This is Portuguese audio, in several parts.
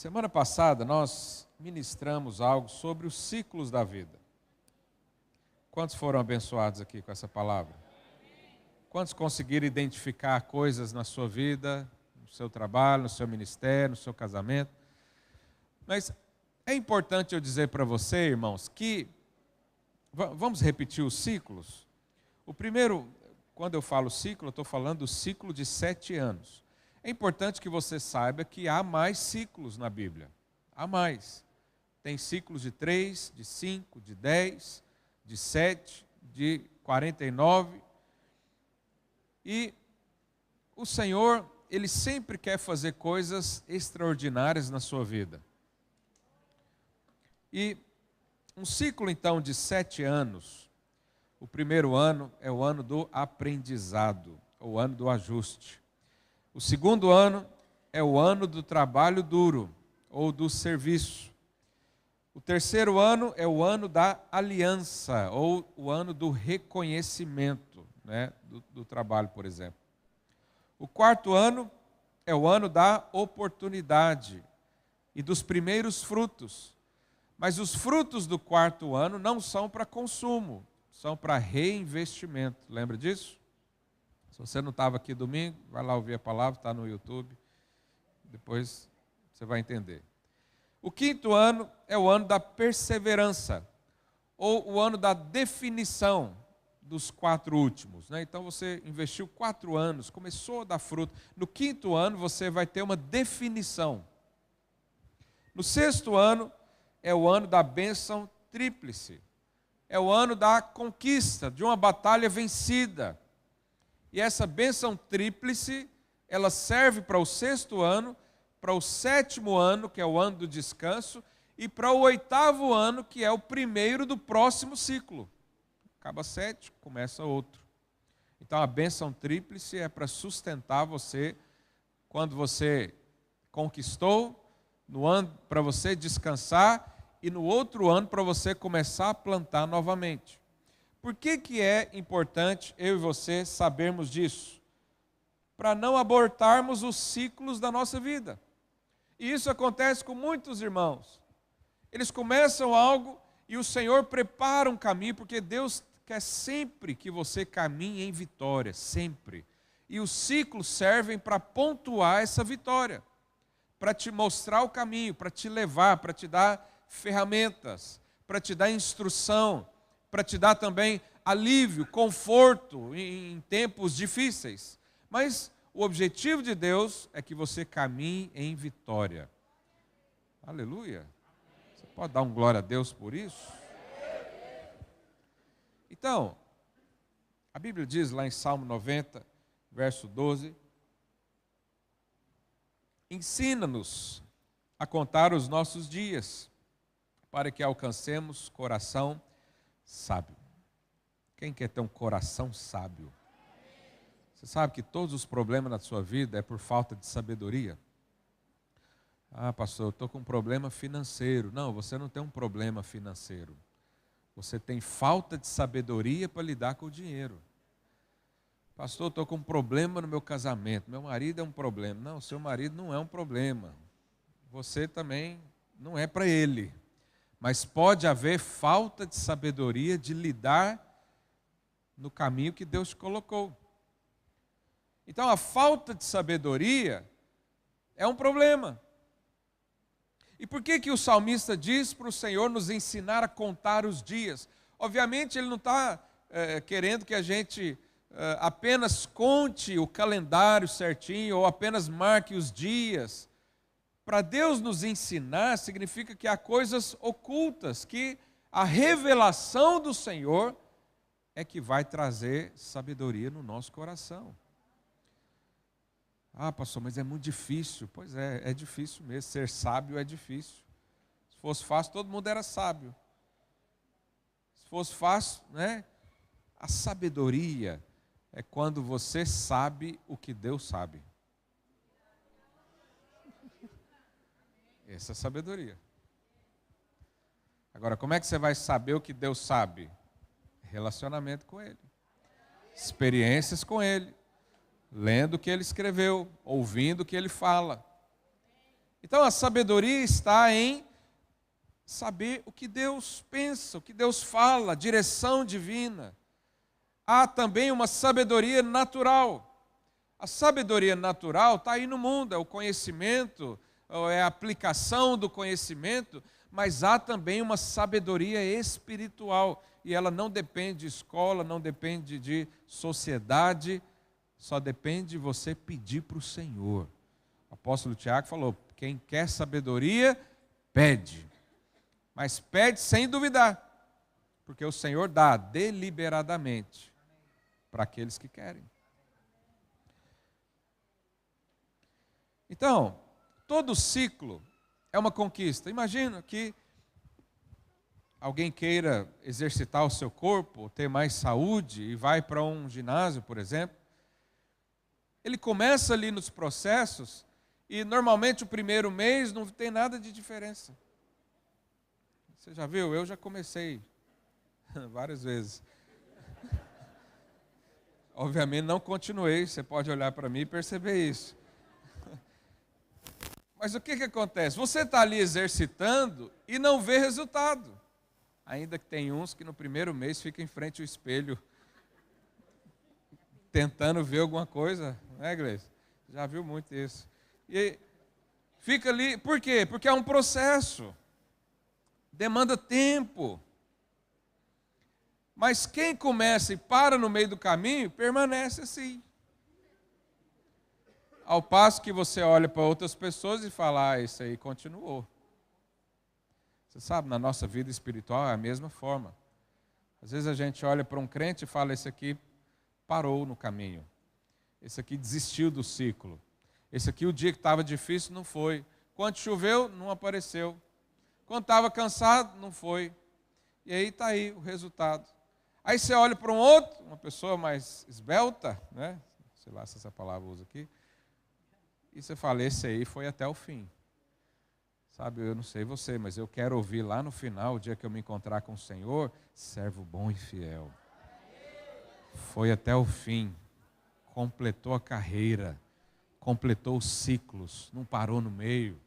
Semana passada nós ministramos algo sobre os ciclos da vida. Quantos foram abençoados aqui com essa palavra? Quantos conseguiram identificar coisas na sua vida, no seu trabalho, no seu ministério, no seu casamento? Mas é importante eu dizer para você, irmãos, que vamos repetir os ciclos. O primeiro, quando eu falo ciclo, eu estou falando do ciclo de 7 anos. É importante que você saiba que há mais ciclos na Bíblia. Há mais. Tem ciclos de 3, de 5, de 10, de 7, de 49. E o Senhor, Ele sempre quer fazer coisas extraordinárias na sua vida. E um ciclo, então, de 7 anos, o primeiro ano é o ano do aprendizado, o ano do ajuste. O segundo ano é o ano do trabalho duro, ou do serviço. O terceiro ano é o ano da aliança, ou o ano do reconhecimento, né, do trabalho, por exemplo. O quarto ano é o ano da oportunidade e dos primeiros frutos. Mas os frutos do quarto ano não são para consumo, são para reinvestimento. Lembra disso? Se você não estava aqui domingo, vai lá ouvir a palavra, está no YouTube. Depois você vai entender. O quinto ano é o ano da perseverança, ou o ano da definição dos 4 últimos, né? Então você investiu 4 anos, começou a dar fruto. No quinto ano você vai ter uma definição. No sexto ano é o ano da bênção tríplice. É o ano da conquista, de uma batalha vencida. E essa bênção tríplice, ela serve para o sexto ano, para o sétimo ano, que é o ano do descanso, e para o oitavo ano, que é o primeiro do próximo ciclo. Acaba 7, começa outro. Então a bênção tríplice é para sustentar você quando você conquistou, no ano para você descansar e no outro ano para você começar a plantar novamente. Por que é importante eu e você sabermos disso? Para não abortarmos os ciclos da nossa vida. E isso acontece com muitos irmãos. Eles começam algo e o Senhor prepara um caminho, porque Deus quer sempre que você caminhe em vitória, sempre. E os ciclos servem para pontuar essa vitória, para te mostrar o caminho, para te levar, para te dar ferramentas, para te dar instrução, para te dar também alívio, conforto em tempos difíceis. Mas o objetivo de Deus é que você caminhe em vitória. Aleluia. Você pode dar um glória a Deus por isso? Então, a Bíblia diz lá em Salmo 90, verso 12: ensina-nos a contar os nossos dias, para que alcancemos coração sábio. Quem quer ter um coração sábio? Você sabe que todos os problemas na sua vida é por falta de sabedoria? Ah, pastor, eu estou com um problema financeiro. Não, você não tem um problema financeiro. Você tem falta de sabedoria para lidar com o dinheiro. Pastor, eu estou com um problema no meu casamento. Meu marido é um problema. Não, seu marido não é um problema. Você também não é para ele. Mas pode haver falta de sabedoria de lidar no caminho que Deus te colocou. Então a falta de sabedoria é um problema. E por que o salmista diz para o Senhor nos ensinar a contar os dias? Obviamente ele não está querendo que a gente apenas conte o calendário certinho ou apenas marque os dias. Para Deus nos ensinar significa que há coisas ocultas, que a revelação do Senhor é que vai trazer sabedoria no nosso coração. Ah, pastor, mas é muito difícil. Pois é difícil mesmo. Ser sábio é difícil. Se fosse fácil, todo mundo era sábio. Se fosse fácil, né? A sabedoria é quando você sabe o que Deus sabe. Essa é a sabedoria. Agora, como é que você vai saber o que Deus sabe? Relacionamento com Ele. Experiências com Ele. Lendo o que Ele escreveu, ouvindo o que Ele fala. Então a sabedoria está em saber o que Deus pensa, o que Deus fala, direção divina. Há também uma sabedoria natural. A sabedoria natural está aí no mundo, é o conhecimento, é a aplicação do conhecimento, mas há também uma sabedoria espiritual, e ela não depende de escola, não depende de sociedade, só depende de você pedir para o Senhor. O apóstolo Tiago falou: quem quer sabedoria, pede. Mas pede sem duvidar, porque o Senhor dá deliberadamente para aqueles que querem. Então, todo ciclo é uma conquista. Imagina que alguém queira exercitar o seu corpo, ter mais saúde e vai para um ginásio, por exemplo. Ele começa ali nos processos e normalmente o primeiro mês não tem nada de diferença. Você já viu? Eu já comecei várias vezes. Obviamente não continuei, você pode olhar para mim e perceber isso. Mas o que acontece? Você está ali exercitando e não vê resultado. Ainda que tem uns que no primeiro mês ficam em frente ao espelho, tentando ver alguma coisa, né, Gleice? Já viu muito isso. E fica ali, por quê? Porque é um processo, demanda tempo. Mas quem começa e para no meio do caminho, permanece assim. Ao passo que você olha para outras pessoas e fala: isso aí continuou. Você sabe, na nossa vida espiritual é a mesma forma. Às vezes a gente olha para um crente e fala: esse aqui parou no caminho. Esse aqui desistiu do ciclo. Esse aqui, o dia que estava difícil, não foi. Quando choveu, não apareceu. Quando estava cansado, não foi. E aí está aí o resultado. Aí você olha para um outro, uma pessoa mais esbelta, né? Sei lá se essa palavra usa aqui. E você fala: esse aí foi até o fim. Sabe, eu não sei você, mas eu quero ouvir lá no final, o dia que eu me encontrar com o Senhor: servo bom e fiel. Foi até o fim, completou a carreira, completou os ciclos, não parou no meio.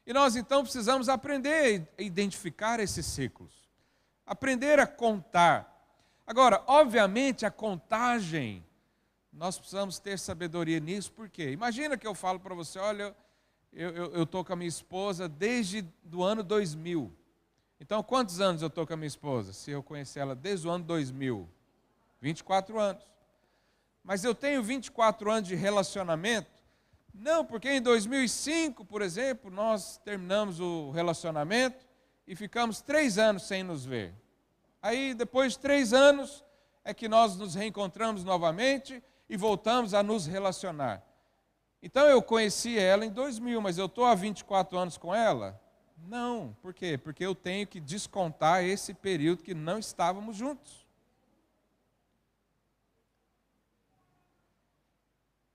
E nós então precisamos aprender a identificar esses ciclos, aprender a contar. Agora, obviamente, a contagem, nós precisamos ter sabedoria nisso, por quê? Imagina que eu falo para você: olha, eu estou com a minha esposa desde o ano 2000. Então, quantos anos eu estou com a minha esposa? Se eu conhecer ela desde o ano 2000, 24 anos. Mas eu tenho 24 anos de relacionamento? Não, porque em 2005, por exemplo, nós terminamos o relacionamento e ficamos 3 anos sem nos ver. Aí, depois de 3 anos, é que nós nos reencontramos novamente e voltamos a nos relacionar. Então, eu conheci ela em 2000, mas eu estou há 24 anos com ela? Não. Por quê? Porque eu tenho que descontar esse período que não estávamos juntos.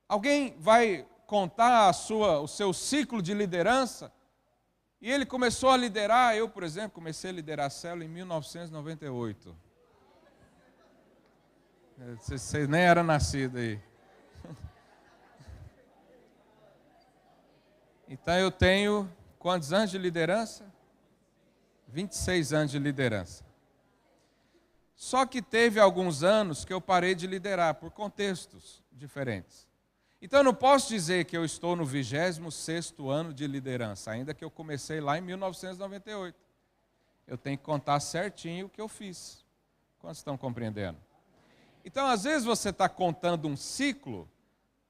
Alguém vai contar o seu ciclo de liderança? E ele começou a liderar, eu, por exemplo, comecei a liderar a célula em 1998. Você nem era nascido aí. Então eu tenho quantos anos de liderança? 26 anos de liderança. Só que teve alguns anos que eu parei de liderar por contextos diferentes. Então eu não posso dizer que eu estou no 26º ano de liderança, ainda que eu comecei lá em 1998. Eu tenho que contar certinho o que eu fiz. Quantos estão compreendendo? Então, às vezes você está contando um ciclo,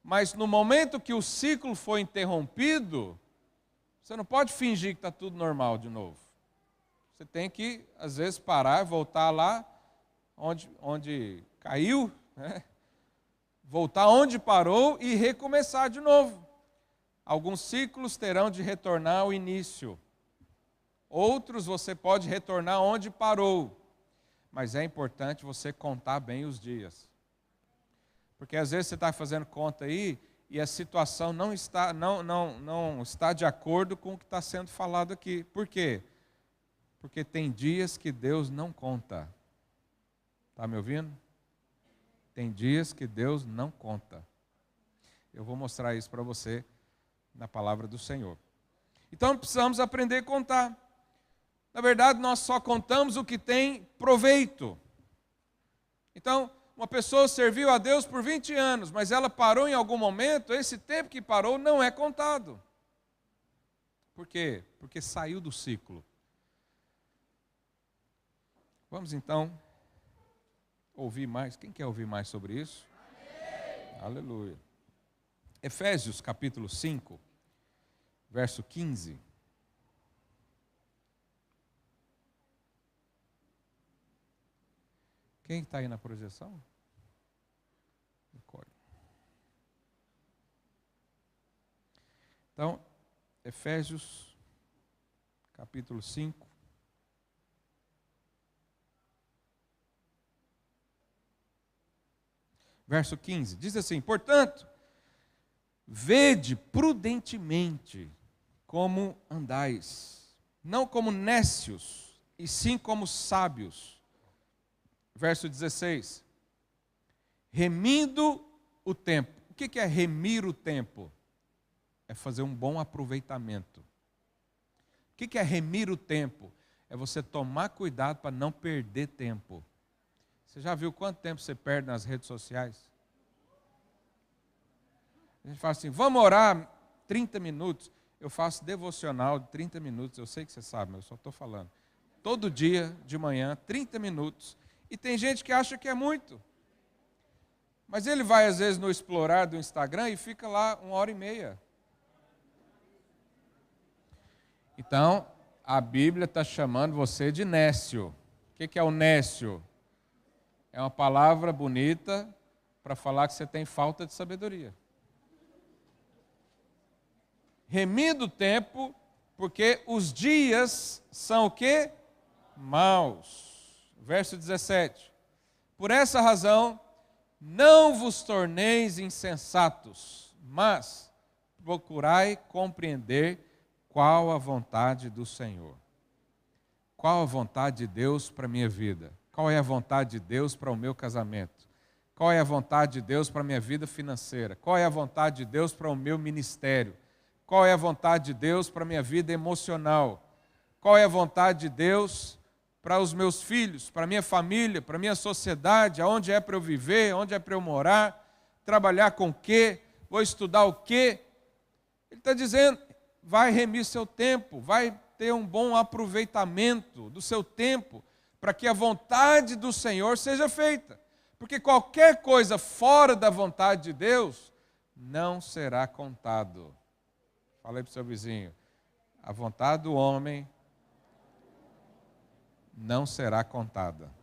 mas no momento que o ciclo foi interrompido, você não pode fingir que está tudo normal de novo. Você tem que, às vezes, parar, voltar lá onde caiu, né? Voltar onde parou e recomeçar de novo. Alguns ciclos terão de retornar ao início. Outros você pode retornar onde parou. Mas é importante você contar bem os dias. Porque às vezes você está fazendo conta aí e a situação não está de acordo com o que está sendo falado aqui. Por quê? Porque tem dias que Deus não conta. Está me ouvindo? Tem dias que Deus não conta. Eu vou mostrar isso para você na palavra do Senhor. Então precisamos aprender a contar. Na verdade, nós só contamos o que tem proveito. Então, uma pessoa serviu a Deus por 20 anos, mas ela parou em algum momento, esse tempo que parou não é contado. Por quê? Porque saiu do ciclo. Vamos então ouvir mais. Quem quer ouvir mais sobre isso? Amém. Aleluia. Efésios capítulo 5, verso 15. Quem está aí na projeção? Então, Efésios, capítulo 5. Verso 15, diz assim: portanto, vede prudentemente como andais, não como nécios, e sim como sábios. Verso 16, remindo o tempo. O que é remir o tempo? É fazer um bom aproveitamento. O que é remir o tempo? É você tomar cuidado para não perder tempo. Você já viu quanto tempo você perde nas redes sociais? A gente fala assim, vamos orar 30 minutos. Eu faço devocional de 30 minutos, eu sei que você sabe, mas eu só estou falando. Todo dia, de manhã, 30 minutos. E tem gente que acha que é muito. Mas ele vai, às vezes, no explorar do Instagram e fica lá 1h30. Então, a Bíblia está chamando você de nécio. O que é o nécio? É uma palavra bonita para falar que você tem falta de sabedoria. Remindo o tempo, porque os dias são o quê? Maus. Verso 17. Por essa razão, não vos torneis insensatos, mas procurai compreender qual a vontade do Senhor. Qual a vontade de Deus para a minha vida? Qual é a vontade de Deus para o meu casamento? Qual é a vontade de Deus para a minha vida financeira? Qual é a vontade de Deus para o meu ministério? Qual é a vontade de Deus para a minha vida emocional? Qual é a vontade de Deus para os meus filhos, para a minha família, para a minha sociedade, aonde é para eu viver, onde é para eu morar, trabalhar com o quê, vou estudar o quê? Ele está dizendo, vai remir seu tempo, vai ter um bom aproveitamento do seu tempo, para que a vontade do Senhor seja feita. Porque qualquer coisa fora da vontade de Deus, não será contado. Falei para o seu vizinho, a vontade do homem não será contada.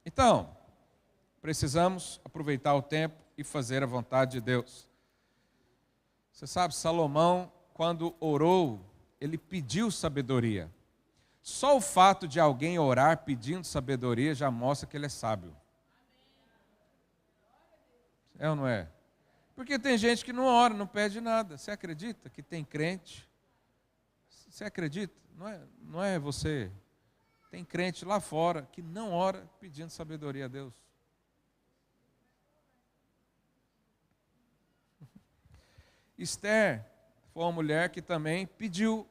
Então, precisamos aproveitar o tempo e fazer a vontade de Deus. Você sabe, Salomão, quando orou, ele pediu sabedoria. Só o fato de alguém orar pedindo sabedoria já mostra que ele é sábio. É ou não é? Porque tem gente que não ora, não pede nada. Você acredita que tem crente? Você acredita? Não é você. Tem crente lá fora que não ora pedindo sabedoria a Deus. Esther foi uma mulher que também pediu.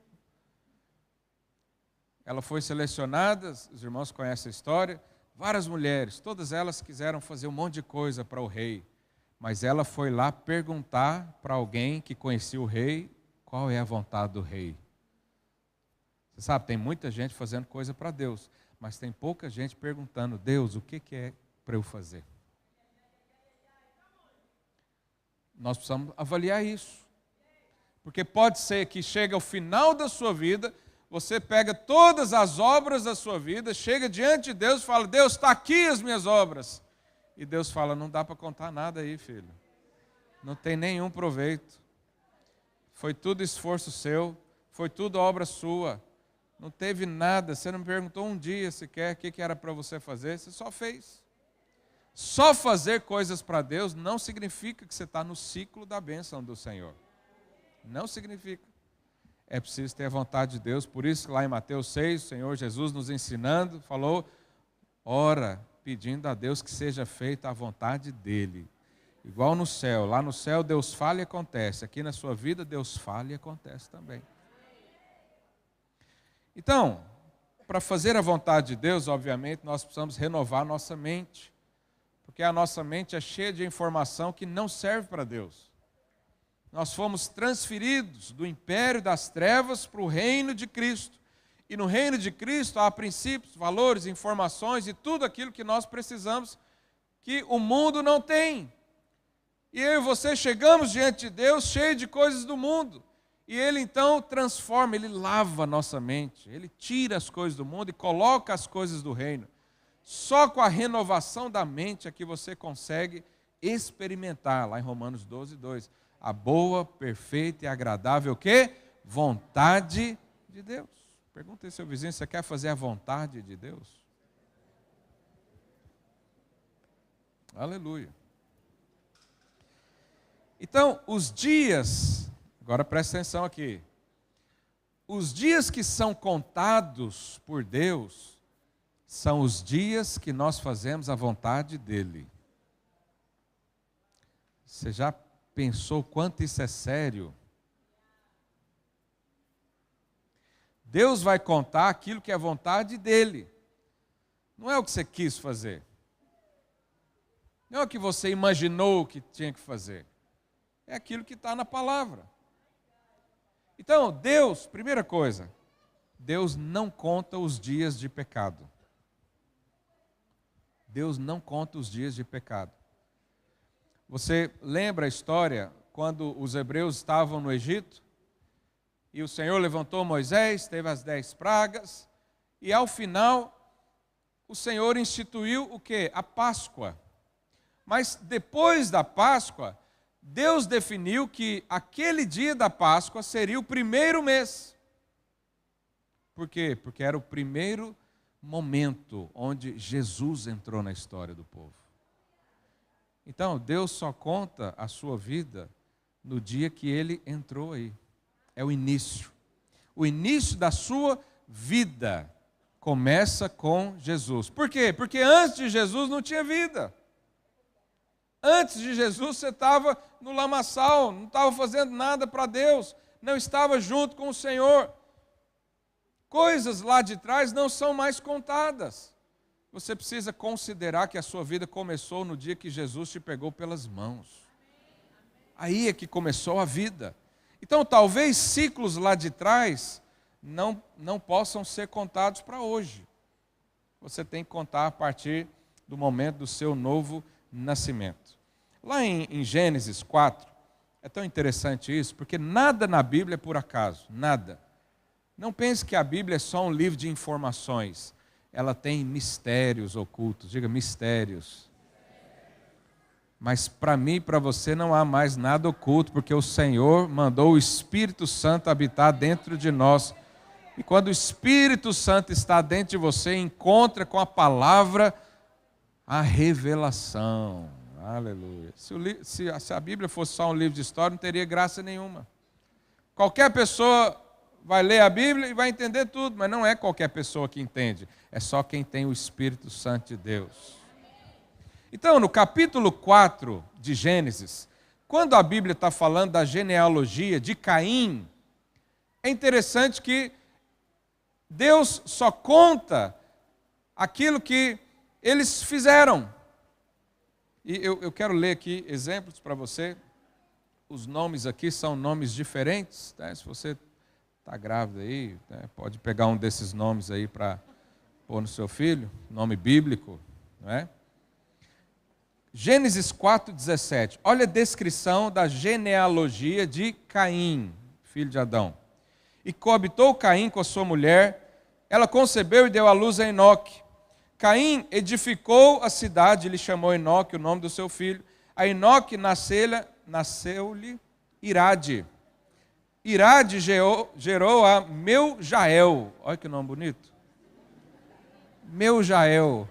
Ela foi selecionada, os irmãos conhecem a história, várias mulheres, todas elas quiseram fazer um monte de coisa para o rei. Mas ela foi lá perguntar para alguém que conhecia o rei, qual é a vontade do rei. Você sabe, tem muita gente fazendo coisa para Deus, mas tem pouca gente perguntando, Deus, o que é para eu fazer? Nós precisamos avaliar isso. Porque pode ser que chegue ao final da sua vida, você pega todas as obras da sua vida, chega diante de Deus e fala, Deus, está aqui as minhas obras. E Deus fala, não dá para contar nada aí, filho. Não tem nenhum proveito. Foi tudo esforço seu, foi tudo obra sua. Não teve nada, você não me perguntou um dia sequer o que era para você fazer, você só fez. Só fazer coisas para Deus não significa que você está no ciclo da bênção do Senhor. Não significa. É preciso ter a vontade de Deus, por isso lá em Mateus 6, o Senhor Jesus nos ensinando, falou, ora, pedindo a Deus que seja feita a vontade dEle. Igual no céu. Lá no céu Deus fala e acontece. Aqui na sua vida Deus fala e acontece também. Então, para fazer a vontade de Deus, obviamente, nós precisamos renovar nossa mente. Porque a nossa mente é cheia de informação que não serve para Deus. Nós fomos transferidos do império das trevas para o reino de Cristo. E no reino de Cristo há princípios, valores, informações e tudo aquilo que nós precisamos que o mundo não tem. E eu e você chegamos diante de Deus cheio de coisas do mundo. E Ele então transforma, Ele lava a nossa mente. Ele tira as coisas do mundo e coloca as coisas do reino. Só com a renovação da mente é que você consegue experimentar, lá em Romanos 12, 2, a boa, perfeita e agradável quê? Vontade de Deus. Pergunta aí seu vizinho, você quer fazer a vontade de Deus? Aleluia. Então, os dias, agora presta atenção aqui, os dias que são contados por Deus, são os dias que nós fazemos a vontade dEle. Você já pensou quanto isso é sério? Deus vai contar aquilo que é vontade dEle. Não é o que você quis fazer. Não é o que você imaginou que tinha que fazer. É aquilo que está na palavra. Então, Deus, primeira coisa, Deus não conta os dias de pecado. Deus não conta os dias de pecado. Você lembra a história quando os hebreus estavam no Egito? E o Senhor levantou Moisés, teve as 10 pragas, e ao final, o Senhor instituiu o quê? A Páscoa. Mas depois da Páscoa, Deus definiu que aquele dia da Páscoa seria o primeiro mês. Por quê? Porque era o primeiro momento onde Jesus entrou na história do povo. Então, Deus só conta a sua vida no dia que Ele entrou aí. É o início. O início da sua vida começa com Jesus. Por quê? Porque antes de Jesus não tinha vida. Antes de Jesus você estava no lamaçal, não estava fazendo nada para Deus, não estava junto com o Senhor. Coisas lá de trás não são mais contadas. Você precisa considerar que a sua vida começou no dia que Jesus te pegou pelas mãos. Aí é que começou a vida. Então, talvez ciclos lá de trás não possam ser contados para hoje. Você tem que contar a partir do momento do seu novo nascimento. Lá em Gênesis 4, é tão interessante isso, porque nada na Bíblia é por acaso, nada. Não pense que a Bíblia é só um livro de informações. Ela tem mistérios ocultos, diga mistérios. Mas para mim e para você não há mais nada oculto, porque o Senhor mandou o Espírito Santo habitar dentro de nós. E quando o Espírito Santo está dentro de você, encontra com a palavra a revelação. Aleluia. Se a Bíblia fosse só um livro de história, não teria graça nenhuma. Qualquer pessoa vai ler a Bíblia e vai entender tudo, mas não é qualquer pessoa que entende. É só quem tem o Espírito Santo de Deus. Então, no capítulo 4 de Gênesis, quando a Bíblia está falando da genealogia de Caim, é interessante que Deus só conta aquilo que eles fizeram. E eu quero ler aqui exemplos para você. Os nomes aqui são nomes diferentes. Né? Se você está grávida aí, né? Pode pegar um desses nomes aí para pôr no seu filho, nome bíblico, não é? Gênesis 4:17. Olha a descrição da genealogia de Caim, filho de Adão. E coabitou Caim com a sua mulher, ela concebeu e deu à luz a Enoque. Caim edificou a cidade, ele chamou Enoque, o nome do seu filho. A Enoque nasceu-lhe Irade. Irade gerou a Meujael. Olha que nome bonito. Meujael.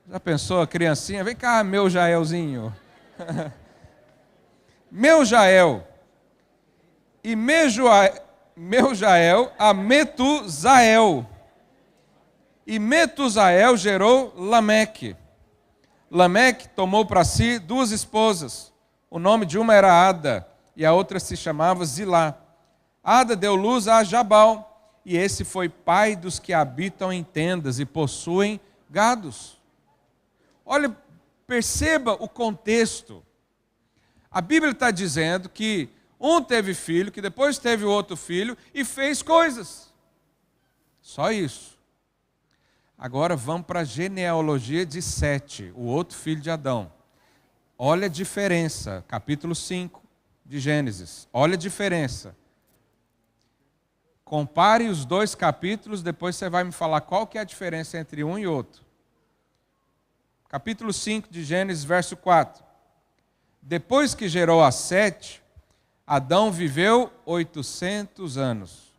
Já pensou a criancinha? Vem cá, Meujaelzinho. Meujael. E Meujael a Metusael. E Metusael gerou Lameque. Lameque tomou para si 2 esposas. O nome de uma era Ada e a outra se chamava Zilá. Ada deu luz a Jabal, e esse foi pai dos que habitam em tendas e possuem gados. Olha, perceba o contexto. A Bíblia está dizendo que um teve filho, que depois teve o outro filho e fez coisas. Só isso. Agora vamos para a genealogia de Sete, o outro filho de Adão. Olha a diferença, capítulo 5 de Gênesis. Olha a diferença. Compare os 2 capítulos, depois você vai me falar qual que é a diferença entre um e outro. Capítulo 5 de Gênesis, verso 4. Depois que gerou a Sete, Adão viveu 800 anos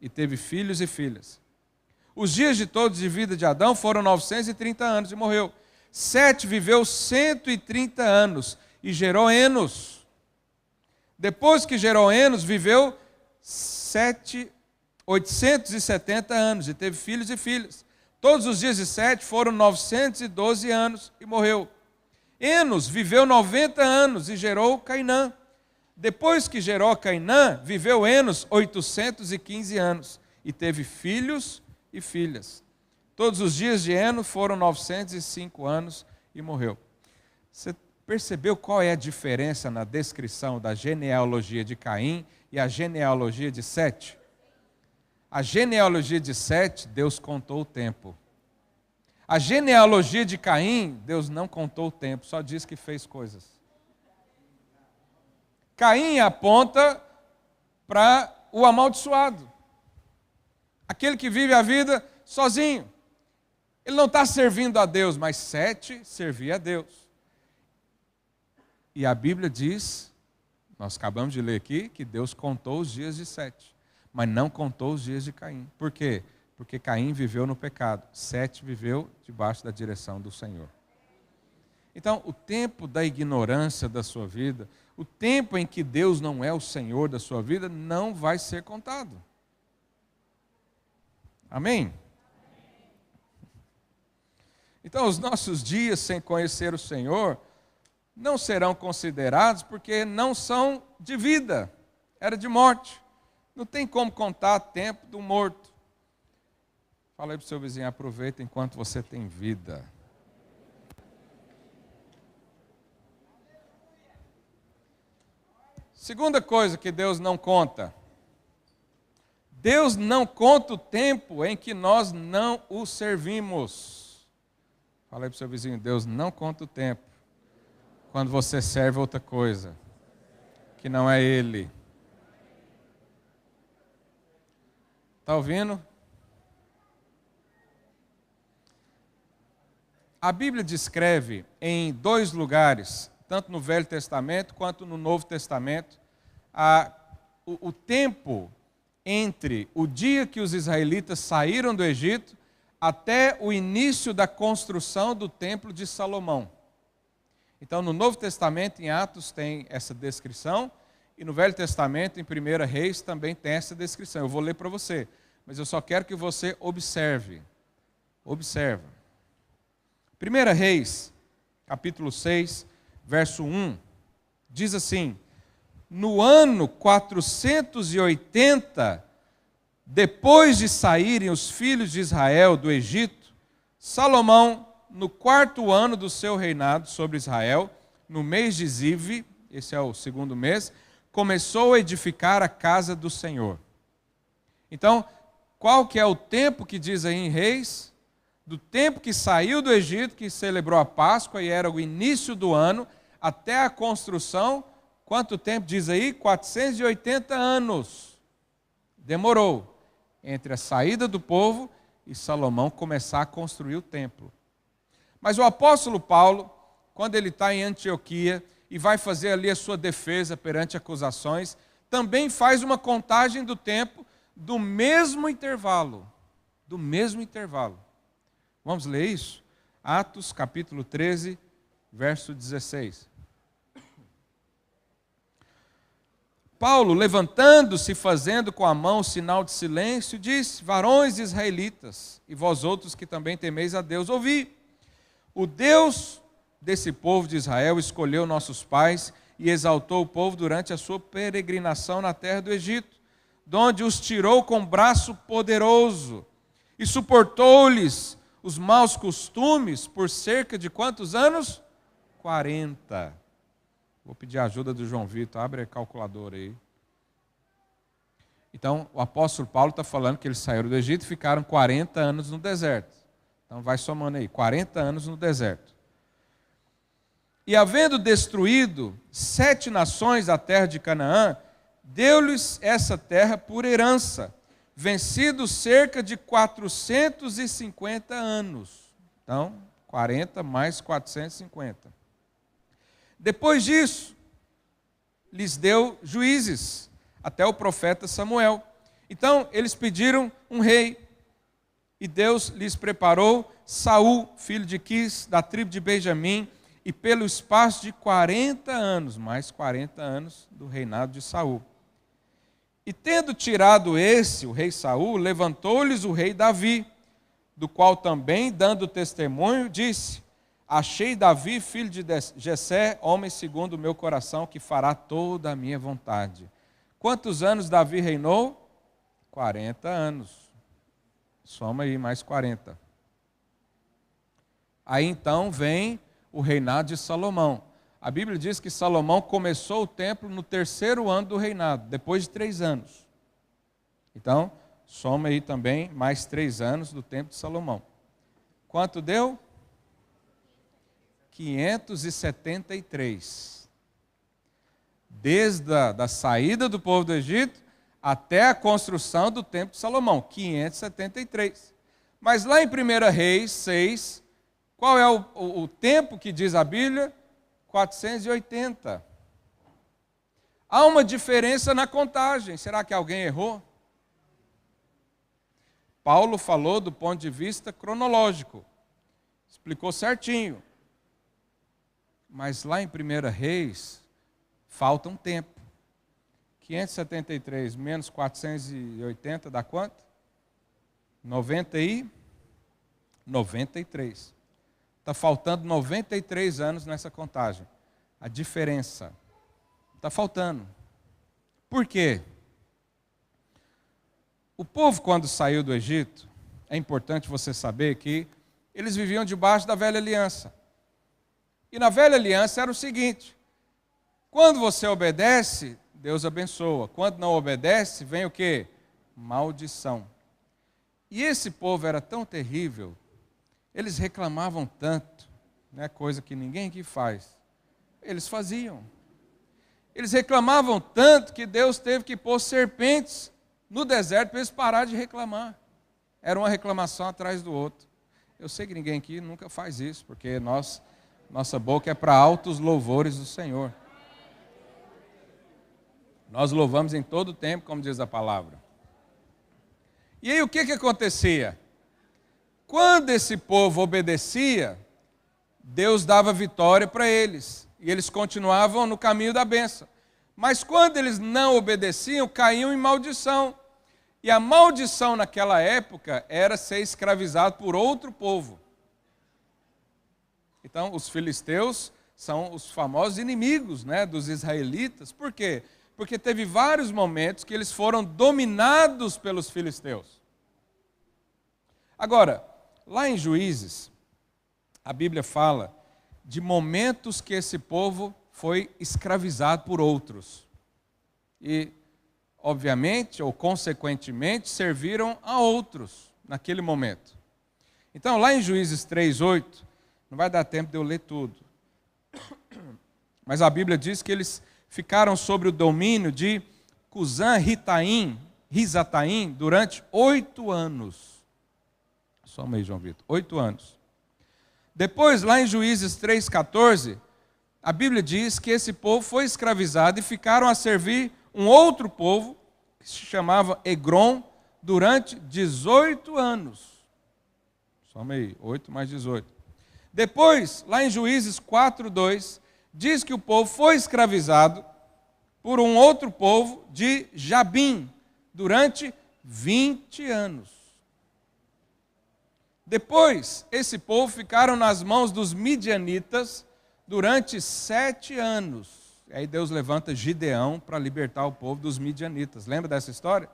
e teve filhos e filhas. Os dias de todos de vida de Adão foram 930 anos e morreu. Sete viveu 130 anos e gerou Enos. Depois que gerou Enos, viveu 870 anos e teve filhos e filhas. Todos os dias de Sete foram 912 anos e morreu. Enos viveu 90 anos e gerou Cainã. Depois que gerou Cainã, viveu Enos 815 anos e teve filhos e filhas. Todos os dias de Enos foram 905 anos e morreu. Você percebeu qual é a diferença na descrição da genealogia de Caim e a genealogia de Sete? A genealogia de Sete, Deus contou o tempo. A genealogia de Caim, Deus não contou o tempo, só diz que fez coisas. Caim aponta para o amaldiçoado. Aquele que vive a vida sozinho. Ele não está servindo a Deus, mas Sete servia a Deus. E a Bíblia diz, nós acabamos de ler aqui, que Deus contou os dias de Sete, mas não contou os dias de Caim. Por quê? Porque Caim viveu no pecado, Sete viveu debaixo da direção do Senhor. Então, o tempo da ignorância da sua vida, o tempo em que Deus não é o Senhor da sua vida, não vai ser contado. Amém? Então, os nossos dias sem conhecer o Senhor não serão considerados porque não são de vida, era de morte. Não tem como contar tempo do morto. Fala aí para o seu vizinho, aproveita enquanto você tem vida. Segunda coisa que Deus não conta. Deus não conta o tempo em que nós não o servimos. Fala aí para o seu vizinho, Deus não conta o tempo quando você serve outra coisa, que não é Ele. Está ouvindo? A Bíblia descreve em 2 lugares, tanto no Velho Testamento quanto no Novo Testamento, o tempo entre o dia que os israelitas saíram do Egito até o início da construção do Templo de Salomão. Então, no Novo Testamento, em Atos, tem essa descrição, e no Velho Testamento, em 1 Reis, também tem essa descrição. Eu vou ler para você, mas eu só quero que você observe. Observa. 1 Reis, capítulo 6, verso 1, diz assim: no ano 480, depois de saírem os filhos de Israel do Egito, Salomão, no 4º ano do seu reinado sobre Israel, no mês de Ziv, esse é o 2º mês, começou a edificar a casa do Senhor. Então, qual que é o tempo que diz aí em Reis? Do tempo que saiu do Egito, que celebrou a Páscoa e era o início do ano, até a construção, quanto tempo diz aí? 480 anos. Demorou entre a saída do povo e Salomão começar a construir o templo. Mas o apóstolo Paulo, quando ele está em Antioquia e vai fazer ali a sua defesa perante acusações, também faz uma contagem do tempo do mesmo intervalo. Do mesmo intervalo. Vamos ler isso? Atos capítulo 13, verso 16. Paulo, levantando-se e fazendo com a mão sinal de silêncio, disse: varões israelitas, e vós outros que também temeis a Deus, ouvi. O Deus desse povo de Israel escolheu nossos pais e exaltou o povo durante a sua peregrinação na terra do Egito, de onde os tirou com braço poderoso e suportou-lhes os maus costumes por cerca de quantos anos? 40. Vou pedir a ajuda do João Vitor, abre a calculadora aí. Então, o apóstolo Paulo está falando que eles saíram do Egito e ficaram 40 anos no deserto. Então, vai somando aí, 40 anos no deserto. E havendo destruído 7 nações da terra de Canaã, deu-lhes essa terra por herança, vencidos cerca de 450 anos. Então, 40 mais 450. Depois disso, lhes deu juízes, até o profeta Samuel. Então, eles pediram um rei, e Deus lhes preparou Saul, filho de Quis, da tribo de Benjamim, e pelo espaço de 40 anos, mais 40 anos do reinado de Saul. E tendo tirado esse, o rei Saul, levantou-lhes o rei Davi, do qual também, dando testemunho, disse: achei Davi, filho de Jessé, homem segundo o meu coração, que fará toda a minha vontade. Quantos anos Davi reinou? 40 anos. Soma aí, mais 40. Aí então vem o reinado de Salomão. A Bíblia diz que Salomão começou o templo no 3º ano do reinado, depois de 3 anos. Então, soma aí também mais 3 anos do tempo de Salomão. Quanto deu? 573. Desde a saída do povo do Egito até a construção do templo de Salomão, 573. Mas lá em 1 Reis 6, qual é o tempo que diz a Bíblia? 480. Há uma diferença na contagem. Será que alguém errou? Paulo falou do ponto de vista cronológico. Explicou certinho. Mas lá em 1 Reis, falta um tempo. 573 menos 480 dá quanto? 93. Está faltando 93 anos nessa contagem. A diferença está faltando. Por quê? O povo, quando saiu do Egito, é importante você saber que eles viviam debaixo da velha aliança. E na velha aliança era o seguinte: quando você obedece, Deus abençoa. Quando não obedece, vem o quê? Maldição. E esse povo era tão terrível, eles reclamavam tanto, né, coisa que ninguém aqui faz. Eles faziam. Eles reclamavam tanto que Deus teve que pôr serpentes no deserto para eles pararem de reclamar. Era uma reclamação atrás do outro. Eu sei que ninguém aqui nunca faz isso, porque nossa boca é para altos louvores do Senhor. Nós louvamos em todo o tempo, como diz a palavra. E aí o que acontecia? Quando esse povo obedecia, Deus dava vitória para eles. E eles continuavam no caminho da bênção. Mas quando eles não obedeciam, caíam em maldição. E a maldição naquela época era ser escravizado por outro povo. Então, os filisteus são os famosos inimigos, né, dos israelitas. Por quê? Porque teve vários momentos que eles foram dominados pelos filisteus. Agora, lá em Juízes, a Bíblia fala de momentos que esse povo foi escravizado por outros. E, obviamente, ou consequentemente, serviram a outros naquele momento. Então, lá em Juízes 3:8, não vai dar tempo de eu ler tudo. Mas a Bíblia diz que eles ficaram sob o domínio de Cusã-Risataim durante 8 anos. Soma aí, João Vitor. 8 anos. Depois, lá em Juízes 3:14, a Bíblia diz que esse povo foi escravizado e ficaram a servir um outro povo, que se chamava Egrom, durante 18 anos. Soma aí, 8 mais 18. Depois, lá em Juízes 4:2, diz que o povo foi escravizado por um outro povo de Jabim, durante 20 anos. Depois, esse povo ficaram nas mãos dos midianitas durante 7 anos. Aí Deus levanta Gideão para libertar o povo dos midianitas. Lembra dessa história?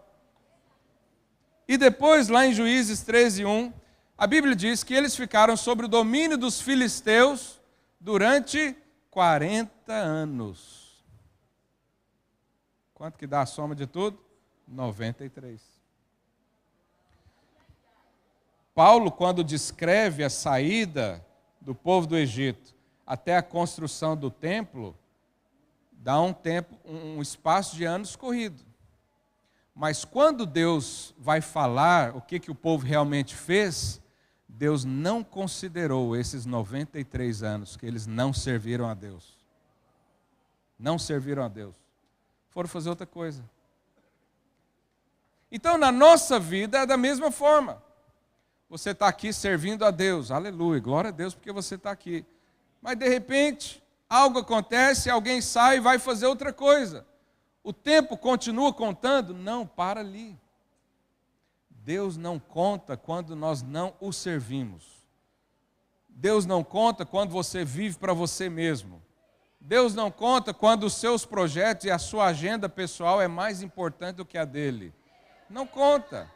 E depois, lá em Juízes 13:1, a Bíblia diz que eles ficaram sob o domínio dos filisteus durante 40 anos. Quanto que dá a soma de tudo? 93. Paulo, quando descreve a saída do povo do Egito até a construção do templo, dá um espaço de anos corrido. Mas quando Deus vai falar o que o povo realmente fez, Deus não considerou esses 93 anos que eles não serviram a Deus. Não serviram a Deus. Foram fazer outra coisa. Então, na nossa vida é da mesma forma. Você está aqui servindo a Deus, aleluia, glória a Deus porque você está aqui. Mas de repente, algo acontece, alguém sai e vai fazer outra coisa. O tempo continua contando? Não, para ali. Deus não conta quando nós não o servimos. Deus não conta quando você vive para você mesmo. Deus não conta quando os seus projetos e a sua agenda pessoal é mais importante do que a dele. Não conta.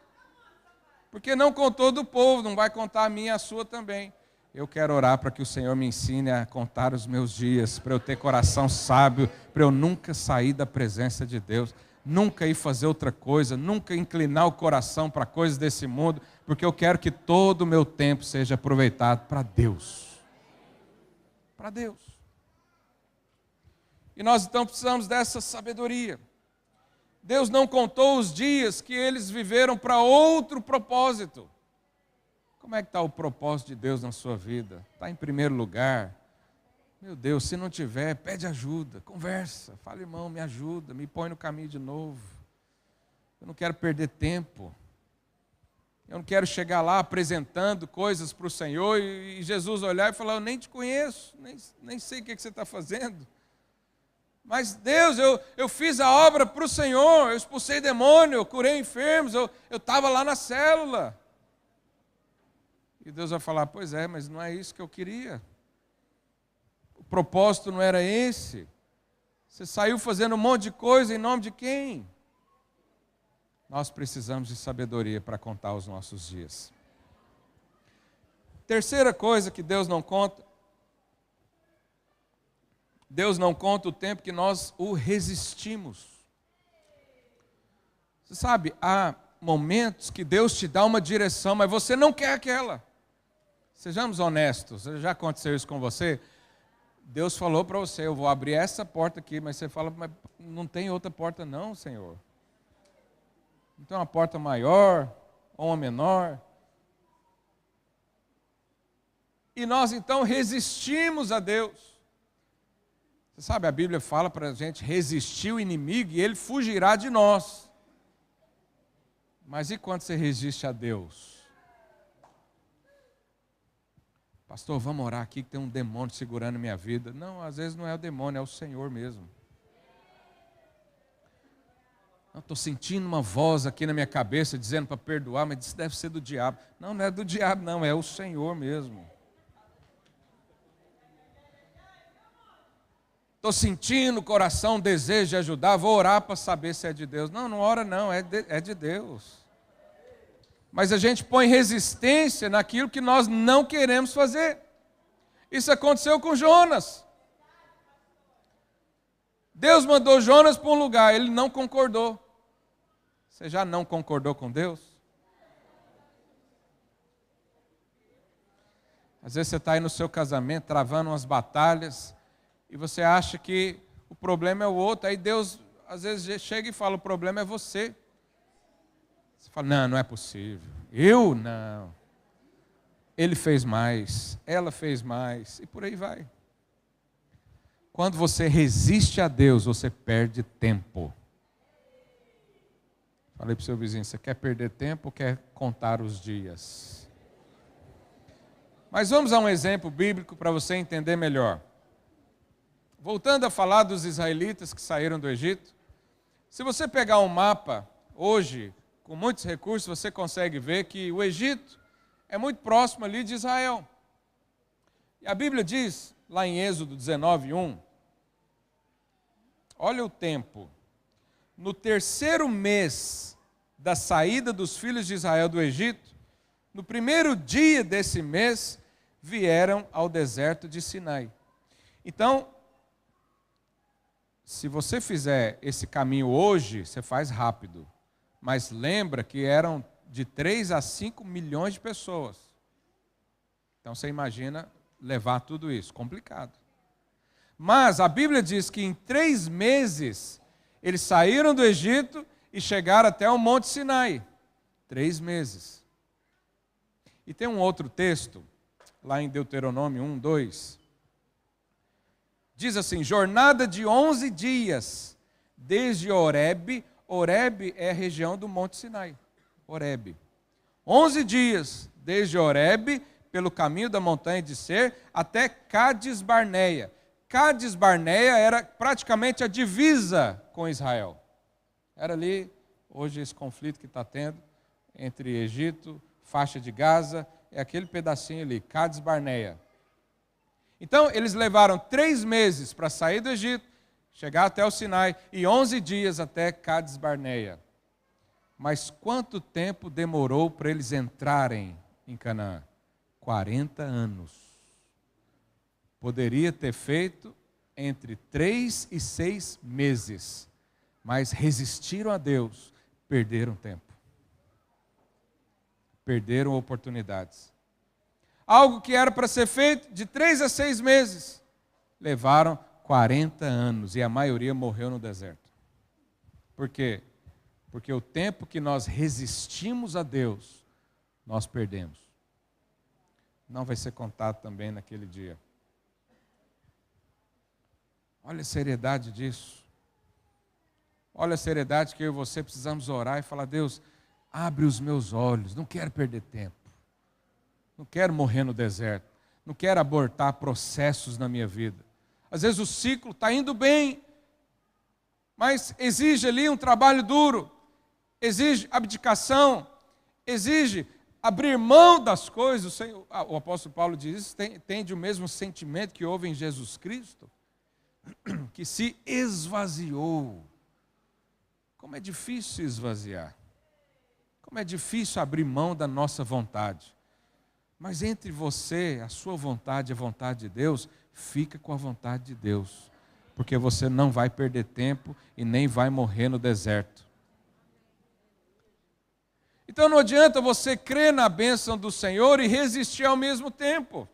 Porque não contou do povo, não vai contar a minha e a sua também. Eu quero orar para que o Senhor me ensine a contar os meus dias, para eu ter coração sábio, para eu nunca sair da presença de Deus, nunca ir fazer outra coisa, nunca inclinar o coração para coisas desse mundo, porque eu quero que todo o meu tempo seja aproveitado para Deus. Para Deus. E nós então precisamos dessa sabedoria. Deus não contou os dias que eles viveram para outro propósito. Como é que está o propósito de Deus na sua vida? Está em primeiro lugar? Meu Deus, se não tiver, pede ajuda, conversa. Fala, irmão, me ajuda, me põe no caminho de novo. Eu não quero perder tempo. Eu não quero chegar lá apresentando coisas para o Senhor e Jesus olhar e falar, eu nem te conheço, nem sei o que você está fazendo. Mas Deus, eu fiz a obra para o Senhor, eu expulsei demônio, eu curei enfermos, eu estava lá na célula. E Deus vai falar, pois é, mas não é isso que eu queria. O propósito não era esse. Você saiu fazendo um monte de coisa em nome de quem? Nós precisamos de sabedoria para contar os nossos dias. Terceira coisa que Deus não conta. Deus não conta o tempo que nós o resistimos. Você sabe, há momentos que Deus te dá uma direção, mas você não quer aquela. Sejamos honestos, já aconteceu isso com você? Deus falou para você, eu vou abrir essa porta aqui, mas você fala, mas não tem outra porta não, Senhor. Não tem uma porta maior ou uma menor? E nós então resistimos a Deus. Você sabe, a Bíblia fala para a gente resistir o inimigo e ele fugirá de nós. Mas e quando você resiste a Deus? Pastor, vamos orar aqui que tem um demônio segurando minha vida. Não, às vezes não é o demônio, é o Senhor mesmo. Eu estou sentindo uma voz aqui na minha cabeça dizendo para perdoar, mas isso deve ser do diabo. Não, não é do diabo não, é o Senhor mesmo. Estou sentindo o coração, desejo de ajudar, vou orar para saber se é de Deus. Não, não ora não, é de Deus. Mas a gente põe resistência naquilo que nós não queremos fazer. Isso aconteceu com Jonas. Deus mandou Jonas para um lugar, ele não concordou. Você já não concordou com Deus? Às vezes você está aí no seu casamento, travando umas batalhas, e você acha que o problema é o outro, aí Deus às vezes chega e fala, o problema é você. Você fala, não, não é possível. Eu não. Ele fez mais, ela fez mais, e por aí vai. Quando você resiste a Deus, você perde tempo. Falei para o seu vizinho, você quer perder tempo ou quer contar os dias? Mas vamos a um exemplo bíblico para você entender melhor. Voltando a falar dos israelitas que saíram do Egito, se você pegar um mapa, hoje, com muitos recursos, você consegue ver que o Egito é muito próximo ali de Israel. E a Bíblia diz lá em Êxodo 19:1, olha o tempo. No terceiro mês da saída dos filhos de Israel do Egito, no primeiro dia desse mês, vieram ao deserto de Sinai. Então, se você fizer esse caminho hoje, você faz rápido. Mas lembra que eram de 3 a 5 milhões de pessoas. Então você imagina levar tudo isso, complicado. Mas a Bíblia diz que em 3 meses eles saíram do Egito e chegaram até o Monte Sinai. 3 meses. E tem um outro texto, lá em Deuteronômio 1:2. Diz assim: jornada de 11 dias, desde Horebe. Horebe é a região do Monte Sinai. Horebe. 11 dias, desde Horebe, pelo caminho da montanha de Ser, até Cádiz Barneia. Cádiz Barneia era praticamente a divisa com Israel. Era ali, hoje, esse conflito que está tendo entre Egito, faixa de Gaza, é aquele pedacinho ali, Cádiz Barneia. Então, eles levaram 3 meses para sair do Egito, chegar até o Sinai, e 11 dias até Cádiz Barneia. Mas quanto tempo demorou para eles entrarem em Canaã? 40 anos. Poderia ter feito entre 3 e 6 meses, mas resistiram a Deus, perderam tempo. Perderam oportunidades. Algo que era para ser feito de 3 a 6 meses, levaram 40 anos e a maioria morreu no deserto. Por quê? Porque o tempo que nós resistimos a Deus, nós perdemos. Não vai ser contado também naquele dia. Olha a seriedade disso. Olha a seriedade que eu e você precisamos orar e falar: Deus, abre os meus olhos, não quero perder tempo. Não quero morrer no deserto. Não quero abortar processos na minha vida. Às vezes o ciclo está indo bem, mas exige ali um trabalho duro, exige abdicação, exige abrir mão das coisas. O apóstolo Paulo diz isso, tem o mesmo sentimento que houve em Jesus Cristo, que se esvaziou. Como é difícil se esvaziar. Como é difícil abrir mão da nossa vontade. Mas entre você, a sua vontade e a vontade de Deus, fica com a vontade de Deus. Porque você não vai perder tempo e nem vai morrer no deserto. Então não adianta você crer na bênção do Senhor e resistir ao mesmo tempo.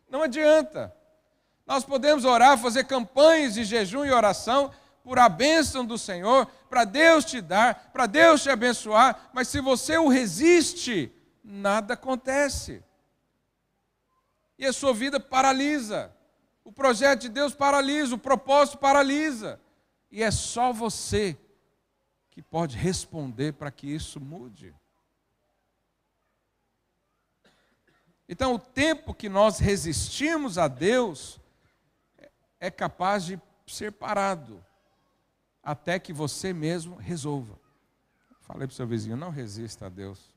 Não adianta. Nós podemos orar, fazer campanhas de jejum e oração por a bênção do Senhor, para Deus te dar, para Deus te abençoar, mas se você o resiste, nada acontece. E a sua vida paralisa. O projeto de Deus paralisa, o propósito paralisa. E é só você que pode responder para que isso mude. Então, o tempo que nós resistimos a Deus é capaz de ser parado, até que você mesmo resolva. Falei para o seu vizinho: não resista a Deus.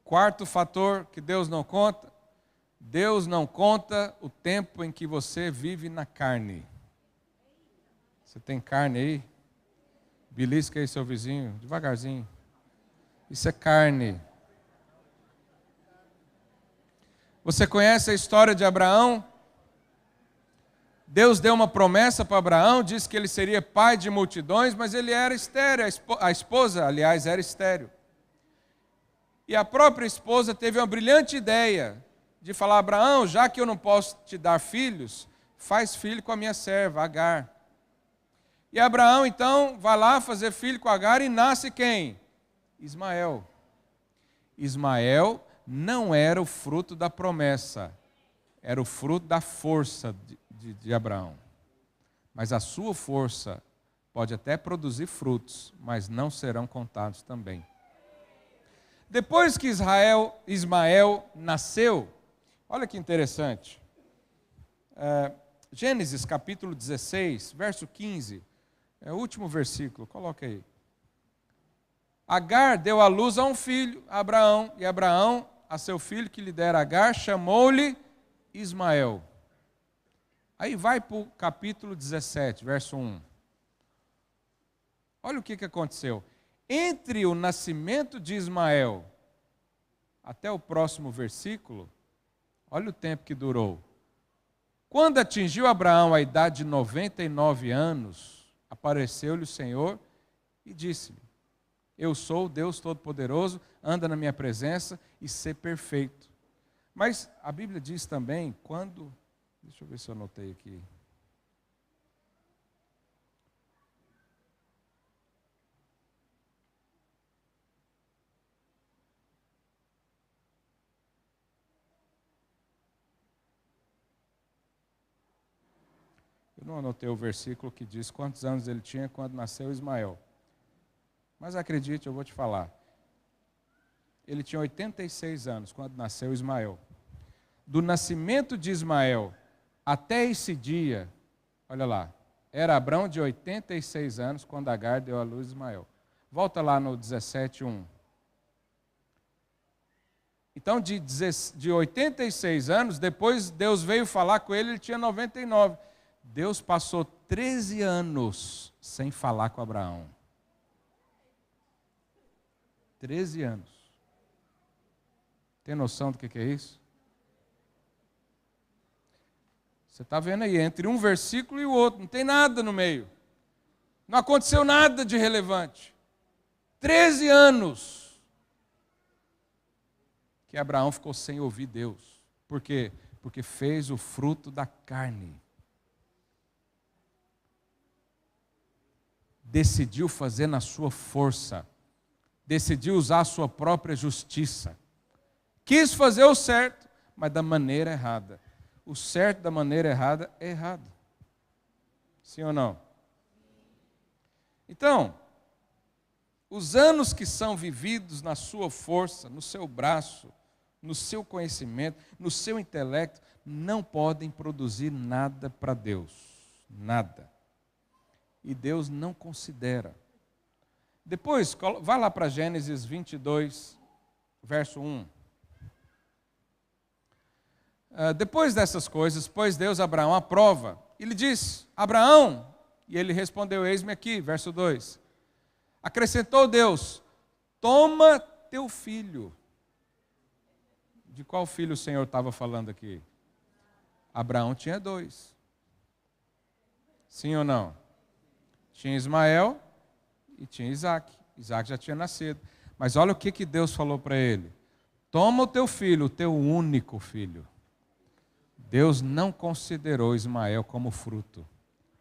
Quarto fator que Deus não conta: Deus não conta o tempo em que você vive na carne. Você tem carne aí? Belisca aí seu vizinho, devagarzinho. Isso é carne. Você conhece a história de Abraão? Deus deu uma promessa para Abraão, disse que ele seria pai de multidões, mas ele era estéril, a esposa, aliás, era estéril. E a própria esposa teve uma brilhante ideia de falar: Abraão, já que eu não posso te dar filhos, faz filho com a minha serva, Agar. E Abraão, então, vai lá fazer filho com Agar e nasce quem? Ismael. Ismael não era o fruto da promessa, era o fruto da força de Abraão. Mas a sua força pode até produzir frutos, mas não serão contados também. Depois que Ismael nasceu, olha que interessante. Gênesis capítulo 16, verso 15, é o último versículo, coloca aí. Agar deu à luz a um filho, Abraão, e Abraão a seu filho que lhe dera Agar, chamou-lhe Ismael. Aí vai para o capítulo 17, verso 1. Olha o que aconteceu. Entre o nascimento de Ismael até o próximo versículo, olha o tempo que durou. Quando atingiu Abraão a idade de 99 anos, apareceu-lhe o Senhor e disse-lhe: eu sou o Deus Todo-Poderoso, anda na minha presença e ser perfeito. Mas a Bíblia diz também, quando... Deixa eu ver se eu anotei aqui. Eu não anotei o versículo que diz quantos anos ele tinha quando nasceu Ismael. Mas acredite, eu vou te falar. Ele tinha 86 anos quando nasceu Ismael. Do nascimento de Ismael até esse dia, olha lá, era Abrão de 86 anos quando Agar deu à luz Ismael. Volta lá no 17:1. Então, de 86 anos, depois Deus veio falar com ele, ele tinha 99. Deus passou 13 anos sem falar com Abraão. 13 anos. Tem noção do que é isso? Você está vendo aí, entre um versículo e o outro, não tem nada no meio. Não aconteceu nada de relevante. 13 anos que Abraão ficou sem ouvir Deus. Por quê? Porque fez o fruto da carne. Decidiu fazer na sua força. Decidiu usar a sua própria justiça. Quis fazer o certo, mas da maneira errada. O certo da maneira errada é errado. Sim ou não? Então, os anos que são vividos na sua força, no seu braço, no seu conhecimento, no seu intelecto, não podem produzir nada para Deus. Nada. E Deus não considera. Depois, vai lá para Gênesis 22, verso 1. Depois dessas coisas, pôs Deus a Abraão à prova. E lhe disse: Abraão, e ele respondeu: eis-me aqui, verso 2. Acrescentou Deus: toma teu filho. De qual filho o Senhor estava falando aqui? Abraão tinha 2. Sim ou não? Tinha Ismael e tinha Isaac. Isaac já tinha nascido. Mas olha o que Deus falou para ele: toma o teu filho, o teu único filho. Deus não considerou Ismael como fruto.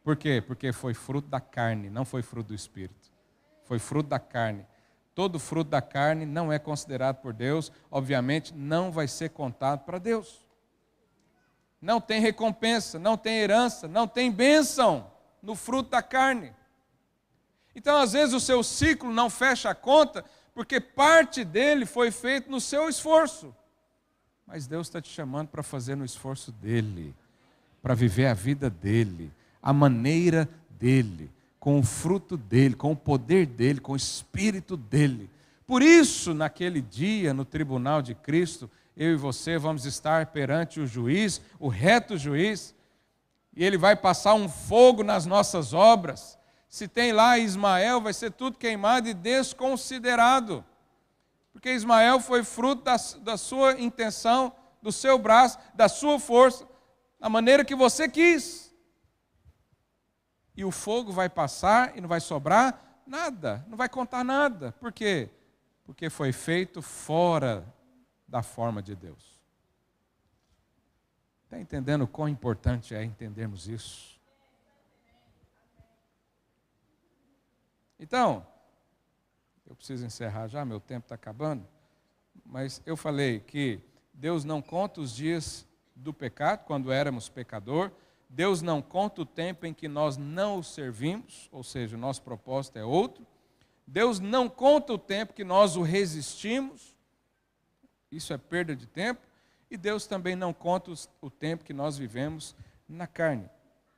Por quê? Porque foi fruto da carne, não foi fruto do Espírito. Foi fruto da carne. Todo fruto da carne não é considerado por Deus, obviamente não vai ser contado para Deus. Não tem recompensa, não tem herança, não tem bênção no fruto da carne. Então, às vezes, o seu ciclo não fecha a conta, porque parte dele foi feito no seu esforço. Mas Deus está te chamando para fazer no esforço dele, para viver a vida dele, a maneira dele, com o fruto dele, com o poder dele, com o espírito dele. Por isso, naquele dia, no tribunal de Cristo, eu e você vamos estar perante o juiz, o reto juiz, e ele vai passar um fogo nas nossas obras. Se tem lá Ismael, vai ser tudo queimado e desconsiderado. Porque Ismael foi fruto da sua intenção, do seu braço, da sua força, da maneira que você quis. E o fogo vai passar e não vai sobrar nada, não vai contar nada. Por quê? Porque foi feito fora da forma de Deus. Está entendendo o quão importante é entendermos isso? Então, eu preciso encerrar já, meu tempo está acabando, mas eu falei que Deus não conta os dias do pecado, quando éramos pecador. Deus não conta o tempo em que nós não o servimos, ou seja, o nosso propósito é outro. Deus não conta o tempo que nós o resistimos, isso é perda de tempo. E Deus também não conta o tempo que nós vivemos na carne.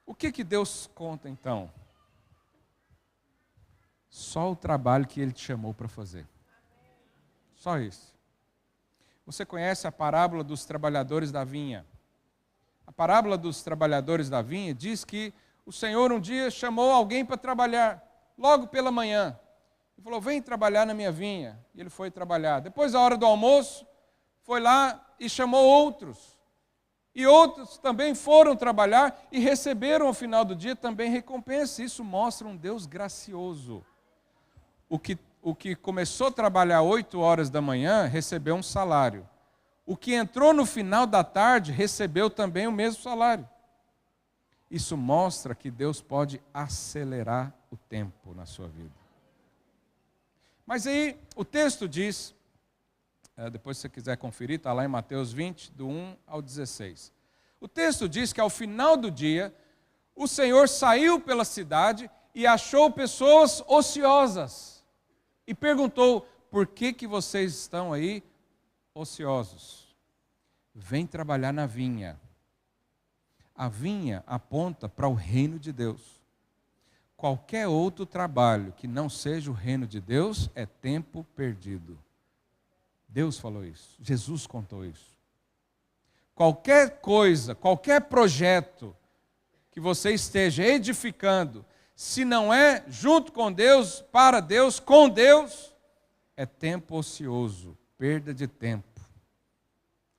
O que Deus conta então? Só o trabalho que Ele te chamou para fazer. Só isso. Você conhece a parábola dos trabalhadores da vinha? A parábola dos trabalhadores da vinha diz que o Senhor um dia chamou alguém para trabalhar, logo pela manhã. Ele falou, vem trabalhar na minha vinha. E ele foi trabalhar. Depois da hora do almoço, foi lá e chamou outros. E outros também foram trabalhar e receberam ao final do dia também recompensa. Isso mostra um Deus gracioso. O que começou a trabalhar 8 horas da manhã recebeu um salário. O que entrou no final da tarde recebeu também o mesmo salário. Isso mostra que Deus pode acelerar o tempo na sua vida. Mas aí o texto diz, depois se você quiser conferir, está lá em Mateus 20, do 1 ao 16. O texto diz que ao final do dia, o Senhor saiu pela cidade e achou pessoas ociosas. E perguntou, por que vocês estão aí ociosos? Vem trabalhar na vinha. A vinha aponta para o reino de Deus. Qualquer outro trabalho que não seja o reino de Deus é tempo perdido. Deus falou isso, Jesus contou isso. Qualquer coisa, qualquer projeto que você esteja edificando, se não é junto com Deus, para Deus, com Deus, é tempo ocioso, perda de tempo.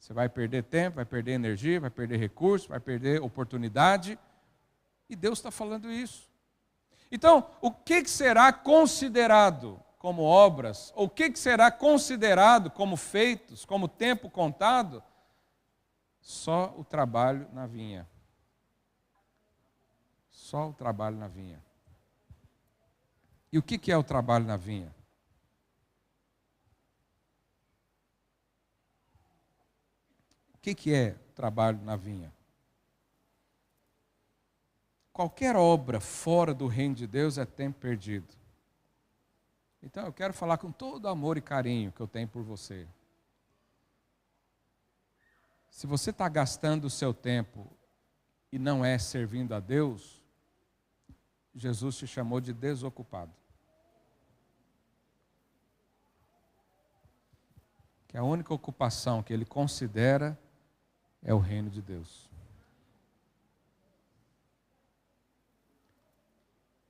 Você vai perder tempo, vai perder energia, vai perder recurso, vai perder oportunidade. E Deus está falando isso. Então, o que será considerado como obras? Ou o que será considerado como feitos, como tempo contado? Só o trabalho na vinha. Só o trabalho na vinha. E o que é o trabalho na vinha? O que é trabalho na vinha? Qualquer obra fora do reino de Deus é tempo perdido. Então eu quero falar com todo amor e carinho que eu tenho por você. Se você está gastando o seu tempo e não é servindo a Deus, Jesus te chamou de desocupado. Que a única ocupação que Ele considera é o reino de Deus.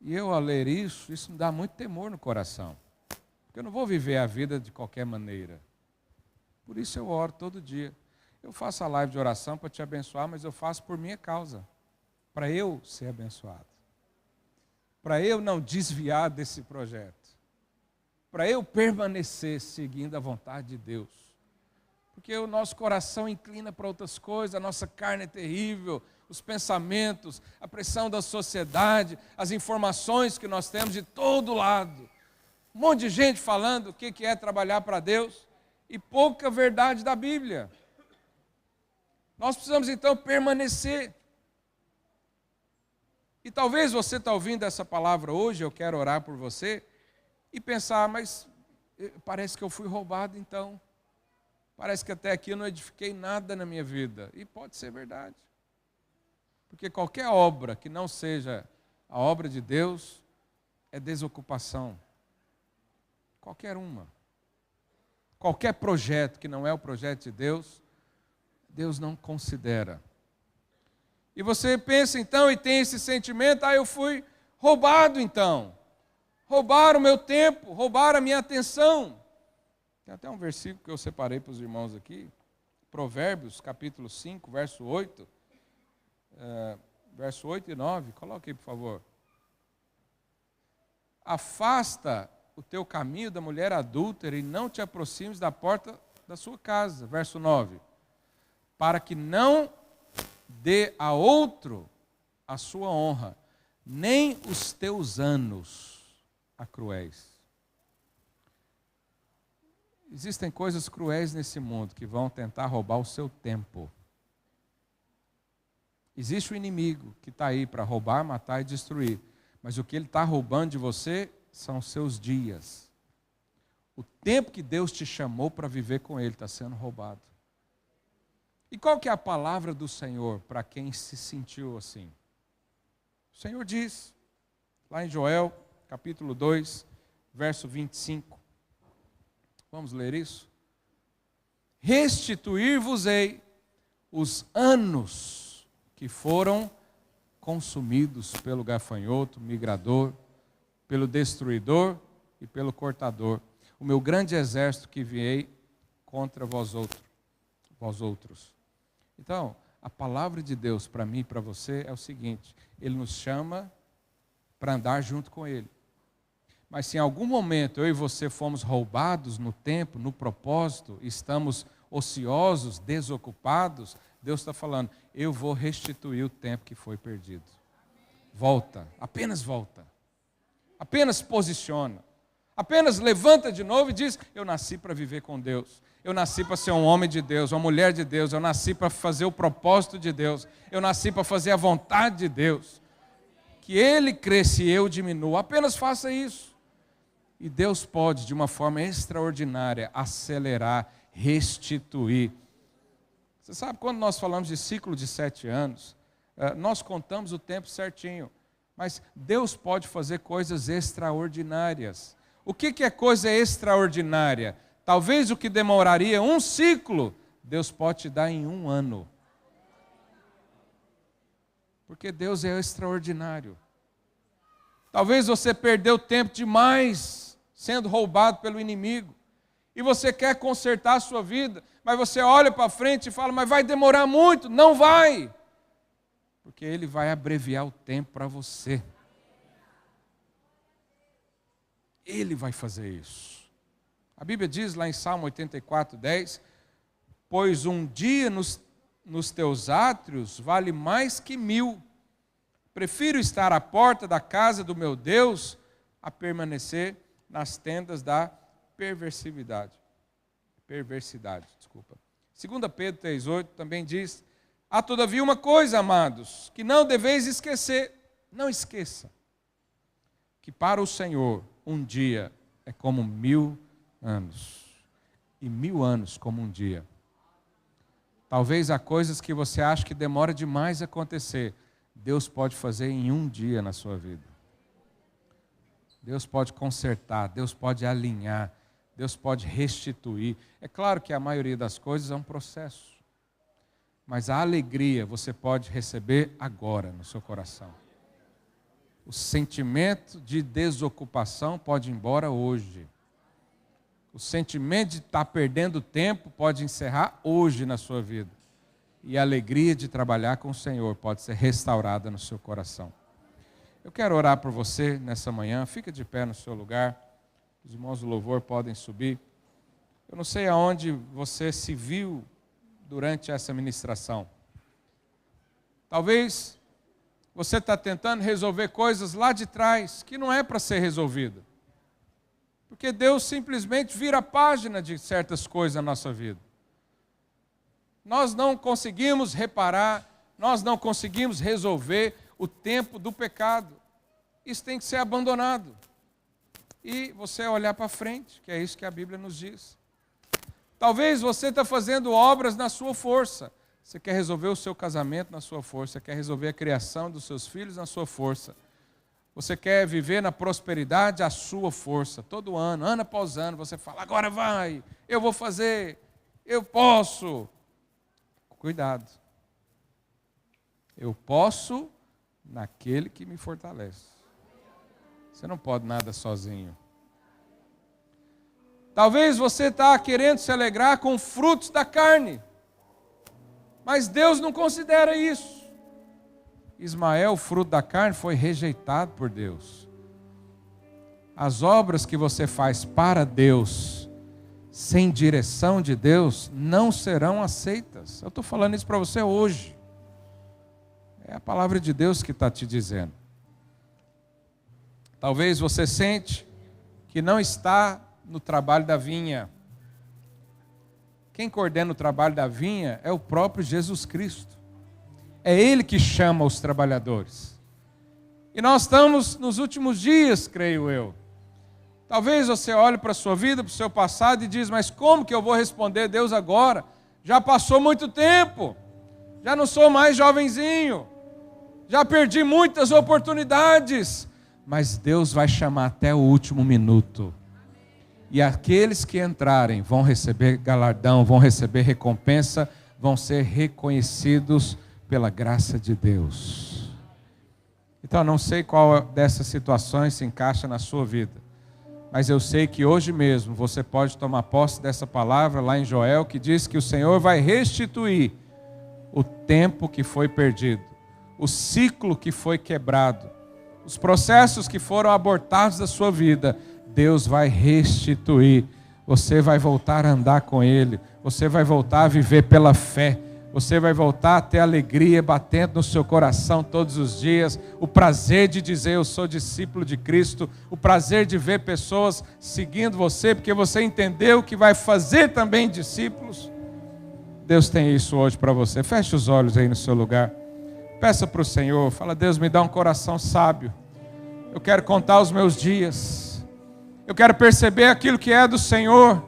E eu, ao ler isso me dá muito temor no coração. Porque eu não vou viver a vida de qualquer maneira. Por isso eu oro todo dia. Eu faço a live de oração para te abençoar, mas eu faço por minha causa. Para eu ser abençoado. Para eu não desviar desse projeto. Para eu permanecer seguindo a vontade de Deus. Porque o nosso coração inclina para outras coisas, a nossa carne é terrível, os pensamentos, a pressão da sociedade, as informações que nós temos de todo lado. Um monte de gente falando o que é trabalhar para Deus e pouca verdade da Bíblia. Nós precisamos então permanecer. E talvez você está ouvindo essa palavra hoje, eu quero orar por você, e pensar, mas parece que eu fui roubado então. Parece que até aqui eu não edifiquei nada na minha vida. E pode ser verdade. Porque qualquer obra que não seja a obra de Deus é desocupação. Qualquer uma. Qualquer projeto que não é o projeto de Deus, Deus não considera. E você pensa então e tem esse sentimento, eu fui roubado então. Roubaram o meu tempo, roubaram a minha atenção. Tem até um versículo que eu separei para os irmãos aqui. Provérbios, capítulo 5, verso 8. Verso 8 e 9. Coloque aí, por favor. Afasta o teu caminho da mulher adúltera e não te aproximes da porta da sua casa. Verso 9. Para que não dê a outro a sua honra, nem os teus anos a cruéis. Existem coisas cruéis nesse mundo que vão tentar roubar o seu tempo. Existe o inimigo que está aí para roubar, matar e destruir. Mas o que ele está roubando de você são os seus dias. O tempo que Deus te chamou para viver com Ele está sendo roubado. E qual que é a palavra do Senhor para quem se sentiu assim? O Senhor diz, lá em Joel, capítulo 2, verso 25. Vamos ler isso? restituir-vos-ei os anos que foram consumidos pelo gafanhoto, migrador, pelo destruidor e pelo cortador, o meu grande exército que viei contra vós outros. Então, a palavra de Deus para mim e para você é o seguinte: Ele nos chama para andar junto com Ele. Mas se em algum momento eu e você fomos roubados no tempo, no propósito, estamos ociosos, desocupados, Deus está falando: eu vou restituir o tempo que foi perdido. Volta, apenas volta. Apenas posiciona. Apenas levanta de novo e diz: eu nasci para viver com Deus. Eu nasci para ser um homem de Deus, uma mulher de Deus. Eu nasci para fazer o propósito de Deus. Eu nasci para fazer a vontade de Deus. Que Ele cresça e eu diminua. Apenas faça isso. E Deus pode, de uma forma extraordinária, acelerar, restituir. Você sabe, quando nós falamos de ciclo de 7 anos, nós contamos o tempo certinho. Mas Deus pode fazer coisas extraordinárias. O que é coisa extraordinária? Talvez o que demoraria um ciclo, Deus pode te dar em 1 ano. Porque Deus é extraordinário. Talvez você perdeu tempo demais sendo roubado pelo inimigo. E você quer consertar a sua vida, mas você olha para frente e fala: mas vai demorar muito. Não vai. Porque Ele vai abreviar o tempo para você. Ele vai fazer isso. A Bíblia diz lá em Salmo 84:10: pois um dia nos teus átrios vale mais que 1000. Prefiro estar à porta da casa do meu Deus a permanecer nas tendas da perversidade. 2 Pedro 3:8 também diz: há todavia uma coisa, amados, que não deveis esquecer. Não esqueça que para o Senhor um dia é como 1000 anos. E 1000 anos como um dia. Talvez há coisas que você acha que demora demais a acontecer. Deus pode fazer em 1 dia na sua vida. Deus pode consertar, Deus pode alinhar, Deus pode restituir. É claro que a maioria das coisas é um processo. Mas a alegria você pode receber agora no seu coração. O sentimento de desocupação pode ir embora hoje. O sentimento de estar perdendo tempo pode encerrar hoje na sua vida. E a alegria de trabalhar com o Senhor pode ser restaurada no seu coração. Eu quero orar por você nessa manhã. Fica de pé no seu lugar. Os irmãos do louvor podem subir. Eu não sei aonde você se viu durante essa ministração. Talvez você está tentando resolver coisas lá de trás que não é para ser resolvida. Porque Deus simplesmente vira a página de certas coisas na nossa vida. Nós não conseguimos reparar, nós não conseguimos resolver o tempo do pecado. Isso tem que ser abandonado. E você olhar para frente, que é isso que a Bíblia nos diz. Talvez você está fazendo obras na sua força. Você quer resolver o seu casamento na sua força, você quer resolver a criação dos seus filhos na sua força. Você quer viver na prosperidade à sua força. Todo ano após ano, você fala: agora vai, eu vou fazer, eu posso. Cuidado. Eu posso naquele que me fortalece. Você não pode nada sozinho. Talvez você está querendo se alegrar com frutos da carne. Mas Deus não considera isso. Ismael, o fruto da carne, foi rejeitado por Deus. As obras que você faz para Deus, sem direção de Deus, não serão aceitas. Eu estou falando isso para você hoje. É a palavra de Deus que está te dizendo. Talvez você sente que não está no trabalho da vinha. Quem coordena o trabalho da vinha é o próprio Jesus Cristo. É Ele que chama os trabalhadores. E nós estamos nos últimos dias, creio eu. Talvez você olhe para a sua vida, para o seu passado e diz: mas como que eu vou responder a Deus agora? Já passou muito tempo. Já não sou mais jovenzinho. Já perdi muitas oportunidades. Mas Deus vai chamar até o último minuto. E aqueles que entrarem vão receber galardão, vão receber recompensa, vão ser reconhecidos pela graça de Deus. Então, eu não sei qual dessas situações se encaixa na sua vida, mas eu sei que hoje mesmo você pode tomar posse dessa palavra lá em Joel, que diz que o Senhor vai restituir o tempo que foi perdido, o ciclo que foi quebrado, os processos que foram abortados da sua vida. Deus vai restituir. Você vai voltar a andar com Ele. Você vai voltar a viver pela fé. Você vai voltar a ter alegria batendo no seu coração todos os dias. O prazer de dizer eu sou discípulo de Cristo. O prazer de ver pessoas seguindo você, porque você entendeu que vai fazer também discípulos. Deus tem isso hoje para você. Feche os olhos aí no seu lugar. Peça para o Senhor. Fala, Deus, me dá um coração sábio. Eu quero contar os meus dias. Eu quero perceber aquilo que é do Senhor.